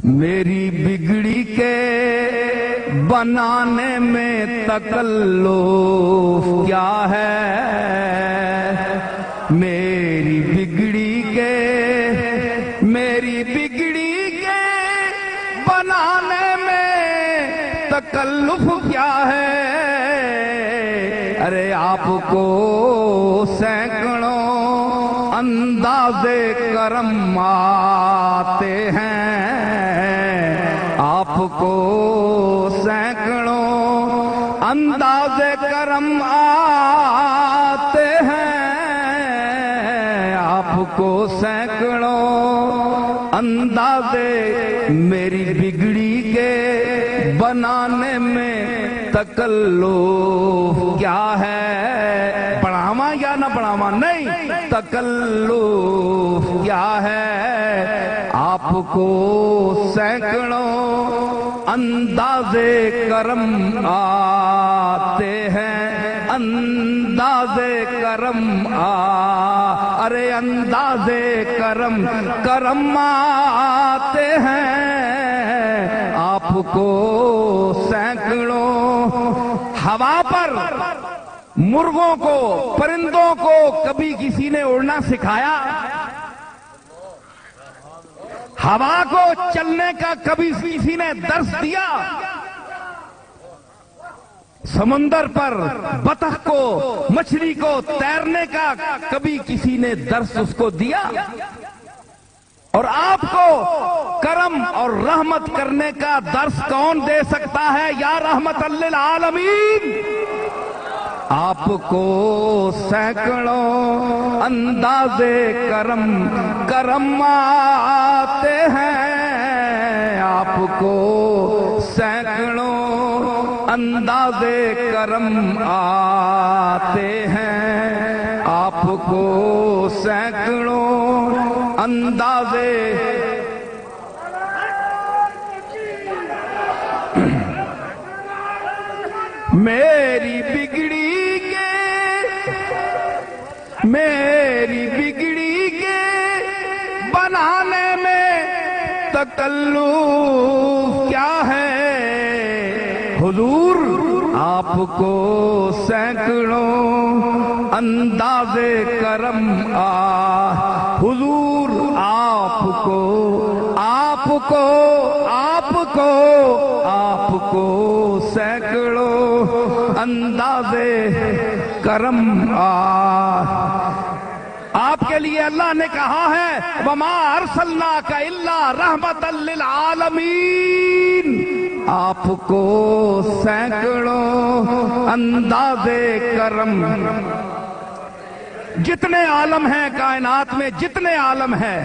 میری بگڑی کے بنانے میں تکلف کیا ہے، میری بگڑی کے بنانے میں تکلف کیا ہے۔ ارے آپ کو سینکڑوں انداز کرم آتے ہیں، آپ کو سینکڑوں انداز کرم آتے ہیں، آپ کو سینکڑوں انداز میری بگڑی کے بنانے میں تکلف کیا ہے۔ پڑھاواں یا نہ پڑھاواں؟ نہیں، تکلف کیا ہے۔ آپ کو سینکڑوں انداز کرم آتے ہیں، انداز کرم ارے انداز کرم آتے ہیں، آپ کو سینکڑوں ہوا پر مرغوں کو پرندوں کو کبھی کسی نے اڑنا سکھایا؟ ہوا کو چلنے کا کبھی کسی نے درس دیا؟ سمندر پر بطخ کو مچھلی کو تیرنے کا کبھی کسی نے درس اس کو دیا؟ اور آپ کو کرم اور رحمت کرنے کا درس کون دے سکتا ہے یا رحمت للعالمین؟ آپ کو سینکڑوں انداز کرم آتے ہیں، آپ کو سینکڑوں انداز کرم آتے ہیں، آپ کو سینکڑوں انداز میری بگڑی کے بنانے میں تکلف کیا ہے۔ حضور آپ کو سینکڑوں انداز کرم حضور آپ کو سینکڑوں انداز کرم آپ کے لیے اللہ نے کہا ہے وَمَا أَرْسَلْنَاكَ إِلَّا رَحْمَةً لِلْعَالَمِينَ۔ آپ کو سینکڑوں انداز کرم، جتنے عالم ہیں کائنات میں، جتنے عالم ہیں،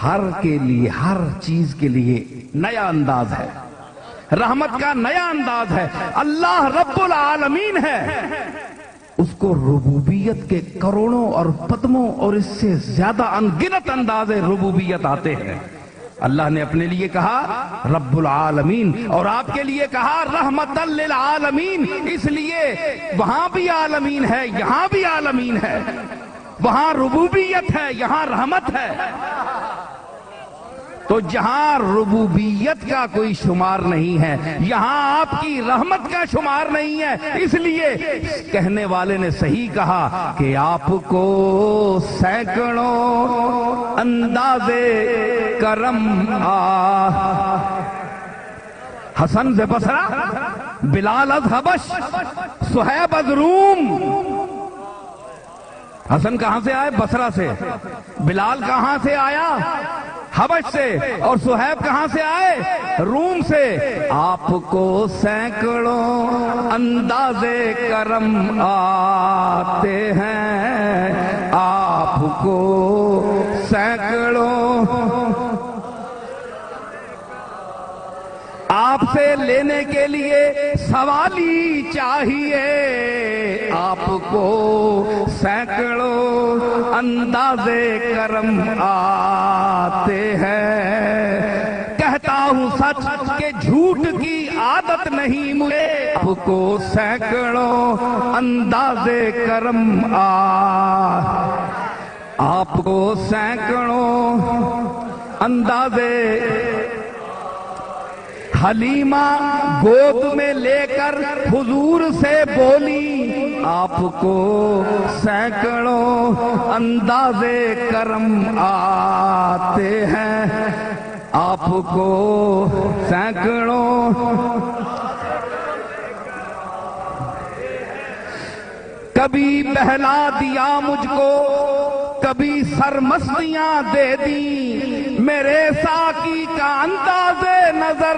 ہر کے لیے، ہر چیز کے لیے نیا انداز ہے، رحمت کا نیا انداز ہے۔ اللہ رب العالمین ہے، اس کو ربوبیت کے کروڑوں اور پدموں اور اس سے زیادہ انگنت انداز ربوبیت آتے ہیں۔ اللہ نے اپنے لیے کہا رب العالمین اور آپ کے لیے کہا رحمت للعالمین، اس لیے وہاں بھی عالمین ہے، یہاں بھی عالمین ہے، وہاں ربوبیت ہے، یہاں رحمت ہے۔ تو جہاں ربوبیت کا کوئی شمار نہیں ہے، یہاں آپ کی رحمت کا شمار نہیں ہے، اس لیے کہنے والے نے صحیح کہا کہ آپ کو سینکڑوں انداز کرم حسن سے بصرہ، بلال از حبش، صہیب از روم۔ حسن کہاں سے آئے؟ بصرہ سے۔ بلال کہاں سے آیا؟ حبش سے۔ اور صہیب کہاں سے آئے؟ روم سے۔ آپ کو سینکڑوں انداز کرم آتے ہیں، آپ کو سینکڑوں آپ سے لینے کے لیے سوالی چاہیے، آپ کو سینکڑوں انداز کرم آتے ہیں۔ کہتا ہوں سچ کہ جھوٹ کی عادت نہیں مجھے، آپ کو سینکڑوں انداز کرم آپ کو سینکڑوں اندازے حلیمہ گود میں لے کر حضور سے بولی آپ کو سینکڑوں اندازے کرم آتے ہیں، آپ کو سینکڑوں کبھی بہلا دیا مجھ کو، کبھی سرمستیاں دے دی، میرے ساقی کا انداز نظر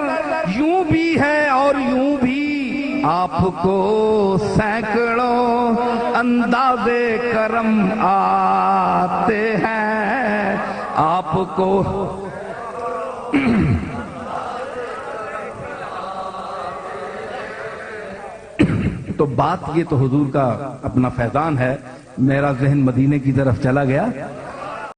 یوں بھی ہے اور یوں بھی، آپ کو سینکڑوں انداز کرم آتے ہیں، آپ کو تو بات یہ تو حضور کا اپنا فیضان ہے، میرا ذہن مدینے کی طرف چلا گیا۔